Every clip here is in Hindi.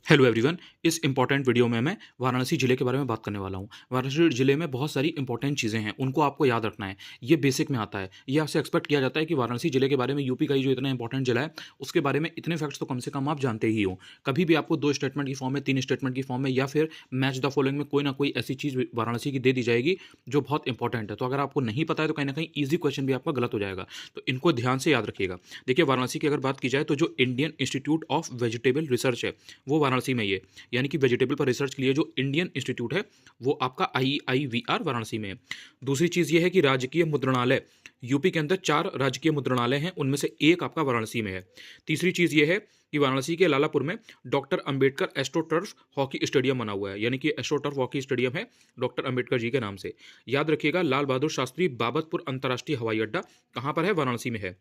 Hello everyone. इस इंपॉर्टेंट वीडियो में मैं वाराणसी जिले के बारे में बात करने वाला हूँ। वाराणसी जिले में बहुत सारी इंपॉर्टेंट चीज़ें हैं, उनको आपको याद रखना है। ये बेसिक में आता है। ये आपसे एक्सपेक्ट किया जाता है कि वाराणसी जिले के बारे में, यूपी का ही जो इतना इंपॉर्टेंट जिला है, उसके बारे में इतने फैक्ट्स तो कम से कम आप जानते ही हो। कभी भी आपको 2 स्टेटमेंट की फॉर्म में, 3 स्टेटमेंट की फॉर्म में या फिर मैच द फॉलोइंग में कोई ना कोई ऐसी चीज़ वाराणसी की दे दी जाएगी जो बहुत इंपॉर्टेंट है। तो अगर आपको नहीं पता है तो कहीं न कहीं ईज़ी क्वेश्चन भी आपका गलत हो जाएगा। तो इनको ध्यान से याद रखिएगा। देखिए, वाराणसी की अगर बात की जाए तो जो Indian institute of vegetable research है, वो वाराणसी में ही है। यानी कि वेजिटेबल पर रिसर्च के लिए जो इंडियन इंस्टीट्यूट है, वो आपका आईआईवीआर वाराणसी में है। दूसरी चीज़ ये है कि राजकीय मुद्रणालय, यूपी के अंदर 4 राजकीय मुद्रणालय हैं, उनमें से एक आपका वाराणसी में है। तीसरी चीज़ ये है कि वाराणसी के लालापुर में doctor Ambedkar astroturf hockey stadium बना हुआ है, यानी कि एस्ट्रोटर्फ हॉकी स्टेडियम है डॉक्टर अंबेडकर जी के नाम से। याद रखिएगा, लाल बहादुर शास्त्री बाबतपुर अंतर्राष्ट्रीय हवाई अड्डा कहाँ पर है? वाराणसी में है।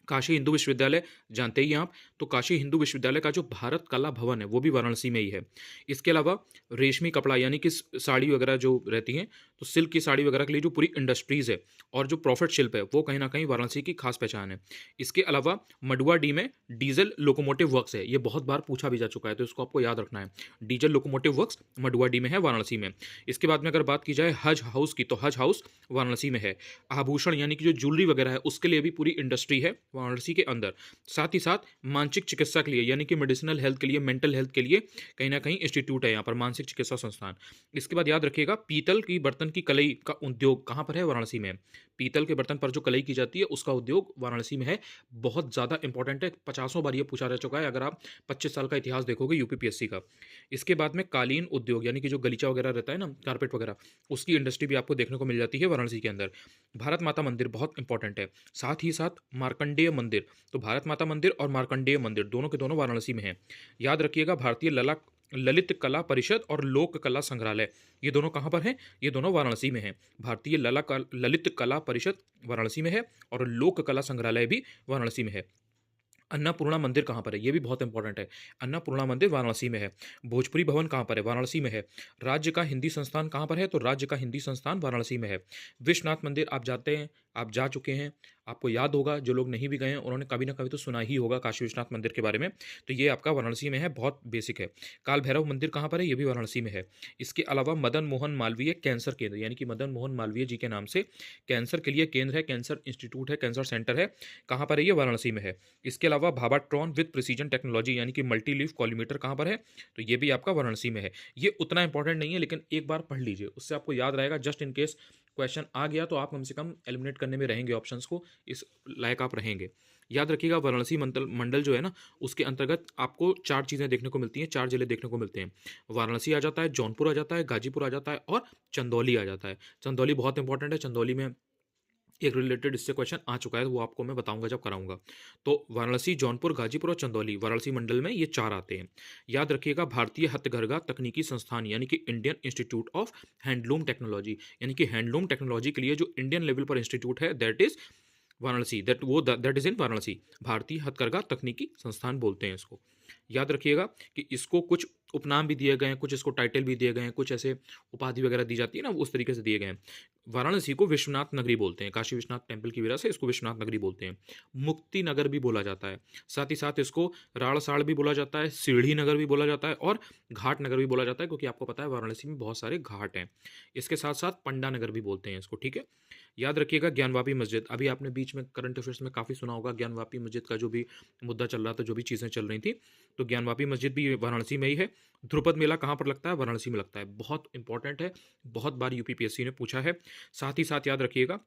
काशी हिंदू विश्वविद्यालय जानते ही हैं आप, तो काशी हिंदू विश्वविद्यालय का जो भारत कला भवन है, वो भी वाराणसी में ही है। इसके अलावा रेशमी कपड़ा, यानी कि साड़ी वगैरह जो रहती हैं, तो सिल्क की साड़ी वगैरह के लिए जो पूरी इंडस्ट्रीज़ है और जो प्रॉफिट शिल्प है, वो कहीं न कहीं वाराणसी की खास पहचान है। इसके अलावा मडुवाडीह में डीज़ल लोकोमोटिव वर्क्स है, ये बहुत बार पूछा भी जा चुका है, तो इसको आपको याद रखना है। डीज़ल लोकोमोटिव वर्क्स मडुवाडीह में है, वाराणसी में। इसके बाद में अगर बात की जाए हज हाउस की, तो हज हाउस वाराणसी में है। आभूषण यानी कि जो ज्वेलरी वगैरह है, उसके लिए भी पूरी इंडस्ट्री है वाराणसी के अंदर। साथ ही साथ मानसिक चिकित्सा के लिए, यानी कि मेडिसिनल हेल्थ के लिए, मेंटल हेल्थ के लिए कहीं न कहीं इंस्टीट्यूट है यहाँ पर, मानसिक चिकित्सा संस्थान। इसके बाद याद रखिएगा, पीतल की बर्तन की कलई का उद्योग कहाँ पर है? वाराणसी में है। पीतल के बर्तन पर जो कलई की जाती है, उसका उद्योग वाराणसी में है। बहुत ज़्यादा इंपॉर्टेंट है, पचासों बार ये पूछा जा चुका है अगर आप 25 साल का इतिहास देखोगे यूपीपीएससी का। इसके बाद में कालीन उद्योग, यानी कि जो गलीचा वगैरह रहता है ना, कारपेट वगैरह, उसकी इंडस्ट्री भी आपको देखने को मिल जाती है वाराणसी के अंदर। भारत माता मंदिर बहुत इंपॉर्टेंट है। साथ ही साथ मार्कंडेय मंदिर, तो भारत माता मंदिर और मार्कंडेय मंदिर दोनों के दोनों वाराणसी में हैं। याद रखिएगा, भारतीय ललित कला परिषद और लोक कला संग्रहालय, ये दोनों कहाँ पर हैं? ये दोनों वाराणसी में हैं। भारतीय ललित कला परिषद वाराणसी में है और लोक कला संग्रहालय भी वाराणसी में है। अन्नपूर्णा मंदिर कहाँ पर है? ये भी बहुत इंपॉर्टेंट है। अन्नपूर्णा मंदिर वाराणसी में है। भोजपुरी भवन कहाँ पर है? वाराणसी में है। राज्य का हिंदी संस्थान कहाँ पर है? तो राज्य का हिंदी संस्थान वाराणसी में है। विश्वनाथ मंदिर आप जाते हैं, आप जा चुके हैं, आपको याद होगा, जो लोग नहीं भी गए हैं उन्होंने कभी ना कभी तो सुना ही होगा काशी विश्वनाथ मंदिर के बारे में। तो ये आपका वाराणसी में है, बहुत बेसिक है। काल भैरव मंदिर कहाँ पर है? ये भी वाराणसी में है। इसके अलावा मदन मोहन मालवीय कैंसर केंद्र, यानी कि मदन मोहन मालवीय जी के नाम से कैंसर के लिए केंद्र है, कैंसर इंस्टीट्यूट है, कैंसर सेंटर है। कहाँ पर है? ये वाराणसी में है। इसके अलावा भाबाट्रॉन विद प्रिसीजन टेक्नोलॉजी, यानी कि मल्टी लीफ कॉलीमीटर कहाँ पर है? तो ये भी आपका वाराणसी में है। ये उतना इंपॉर्टेंट नहीं है, लेकिन एक बार पढ़ लीजिए, उससे आपको याद रहेगा। जस्ट इन केस क्वेश्चन आ गया तो आप कम से कम एलिमिनेट करने में रहेंगे, ऑप्शंस को इस लायक आप रहेंगे। याद रखिएगा, वाराणसी मंडल मंडल जो है ना, उसके अंतर्गत आपको 4 चीज़ें देखने को मिलती हैं, 4 जिले देखने को मिलते हैं। वाराणसी आ जाता है, जौनपुर आ जाता है, गाजीपुर आ जाता है और चंदौली आ जाता है। चंदौली बहुत इंपॉर्टेंट है। चंदौली में एक रिलेटेड इससे क्वेश्चन आ चुका है, वो आपको मैं बताऊंगा जब कराऊंगा। तो वाराणसी, जौनपुर, गाजीपुर और चंदौली वाराणसी मंडल में ये 4 आते हैं। याद रखिएगा, भारतीय हथकरघा तकनीकी संस्थान, यानी कि Indian institute of handloom technology, यानी कि हैंडलूम टेक्नोलॉजी के लिए जो इंडियन लेवल पर इंस्टीट्यूट है, that is Varanasi, that is in Varanasi. भारतीय हथकरघा तकनीकी संस्थान बोलते हैं इसको। याद रखिएगा कि इसको कुछ उपनाम भी दिए गए हैं, कुछ इसको टाइटल भी दिए गए हैं, कुछ ऐसे उपाधि वगैरह दी जाती है ना, वो उस तरीके से दिए गए हैं। वाराणसी को विश्वनाथ नगरी बोलते हैं, काशी विश्वनाथ टेम्पल की वजह से इसको विश्वनाथ नगरी बोलते हैं। मुक्ति नगर भी बोला जाता है। साथ ही साथ इसको राड़साड़ भी बोला जाता है, सीढ़ी नगर भी बोला जाता है और घाट नगर भी बोला जाता है, क्योंकि आपको पता है वाराणसी में बहुत सारे घाट हैं। इसके साथ साथ पंडा नगर भी बोलते हैं इसको, ठीक है। याद रखिएगा, ज्ञानवापी मस्जिद, अभी आपने बीच में करंट अफेयर्स में काफ़ी सुना होगा, ज्ञानवापी मस्जिद का जो भी मुद्दा चल रहा था, जो भी चीज़ें चल रही थी, तो ज्ञानवापी मस्जिद भी वाराणसी में ही है। ध्रुपद मेला कहाँ पर लगता है? वाराणसी में लगता है। बहुत इंपॉर्टेंट है, बहुत बार यूपीपीएससी ने पूछा है। साथ ही साथ याद रखिएगा,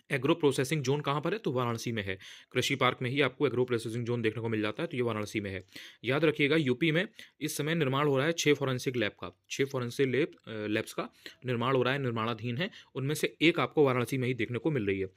एग्रो प्रोसेसिंग जोन कहाँ पर है? तो वाराणसी में है। कृषि पार्क में ही आपको एग्रो प्रोसेसिंग जोन देखने को मिल जाता है, तो ये वाराणसी में है। याद रखिएगा, यूपी में इस समय निर्माण हो रहा है 6 फॉरेंसिक लैब का, 6 फॉरेंसिक लैब्स का निर्माण हो रहा है, निर्माणाधीन है। उनमें से एक आपको वाराणसी में ही देखने को मिल रही है।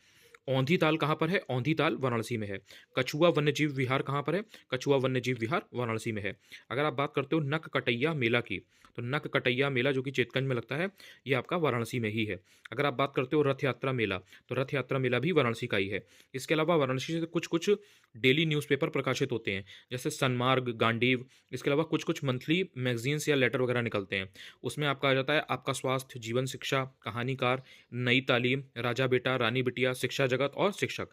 औंधी ताल कहाँ पर है? औंधी ताल वाराणसी में है। कछुआ वन्यजीव विहार कहाँ पर है? कछुआ वन्यजीव विहार वाराणसी में है। अगर आप बात करते हो नक कटैया मेला की, तो नक कटैया मेला जो कि चेतगंज में लगता है, ये आपका वाराणसी में ही है। अगर आप बात करते हो रथ यात्रा मेला, तो रथ यात्रा मेला भी वाराणसी का ही है। इसके अलावा वाराणसी से कुछ कुछ डेली न्यूज़पेपर प्रकाशित होते हैं, जैसे सन्मार्ग, गांडीव। इसके अलावा कुछ कुछ मंथली मैगजीन्स या लेटर वगैरह निकलते हैं। उसमें आपका आ जाता है आपका स्वास्थ्य, जीवन शिक्षा, कहानीकार, नई तालीम, राजा बेटा, रानी बिटिया, शिक्षा जगत और शिक्षक।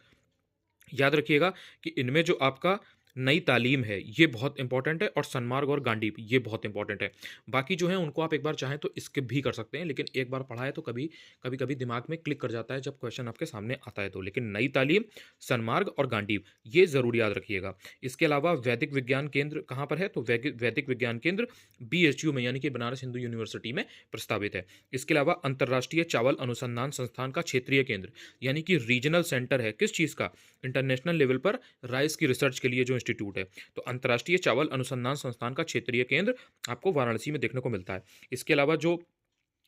याद रखिएगा कि इनमें जो आपका नई तालीम है, ये बहुत इंपॉर्टेंट है और सन्मार्ग और गांडीव ये बहुत इंपॉर्टेंट है। बाकी जो है उनको आप एक बार चाहें तो स्किप भी कर सकते हैं, लेकिन एक बार पढ़ा है तो कभी-कभी दिमाग में क्लिक कर जाता है जब क्वेश्चन आपके सामने आता है तो। लेकिन नई तालीम, सन्मार्ग और गांडीव ये ज़रूर याद रखिएगा। इसके अलावा वैदिक विज्ञान केंद्र कहाँ पर है? तो वैदिक विज्ञान केंद्र बीएचयू में यानी कि बनारस हिंदू यूनिवर्सिटी में प्रस्तावित है। इसके अलावा अंतर्राष्ट्रीय चावल अनुसंधान संस्थान का क्षेत्रीय केंद्र यानी कि रीजनल सेंटर है किस चीज़ का? इंटरनेशनल लेवल पर राइस की रिसर्च के लिए जो इंस्टीट्यूट है। तो अंतर्राष्ट्रीय चावल अनुसंधान संस्थान का क्षेत्रीय केंद्र आपको वाराणसी में देखने को मिलता है। इसके अलावा जो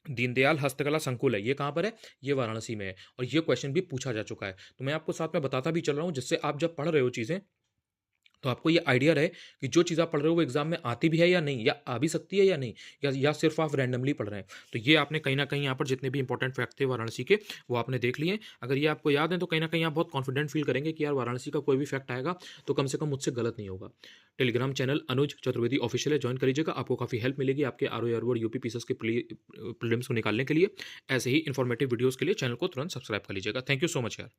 दीनदयाल हस्तकला संकुल है, ये कहाँ पर है? ये वाराणसी में है और ये क्वेश्चन भी पूछा जा चुका है। तो मैं आपको साथ में बताता भी चल रहा हूँ जिससे आप जब पढ़ रहे हो चीज़ें तो आपको ये आइडिया रहे कि जो चीज़ आप पढ़ रहे हो वो एग्जाम में आती भी है या नहीं, या आ भी सकती है या नहीं, या सिर्फ आप रैंडमली पढ़ रहे हैं। तो ये आपने कहीं न कहीं यहाँ पर जितने भी इंपॉर्टेंट फैक्ट थे वाराणसी के, वो आपने देख लिए हैं। अगर ये आपको याद है तो कहीं न कहीं आप बहुत कॉन्फिडेंट फील करेंगे कि यार वाराणसी का कोई भी फैक्ट आएगा तो कम से कम मुझसे गलत नहीं होगा। टेलीग्राम चैनल अनुज चतुर्वेदी ऑफिशियल है, जॉइन कर लीजिएगा। आपको काफ़ी हेल्प मिलेगी आपके आरओ एयरबोर्ड यूपी पीसीएस के प्रीलिम्स को निकालने के लिए। ऐसे ही इन्फॉर्मेटिव वीडियोज़ के लिए चैनल को तुरंत सब्सक्राइब कर लीजिएगा। थैंक यू सो मच यार।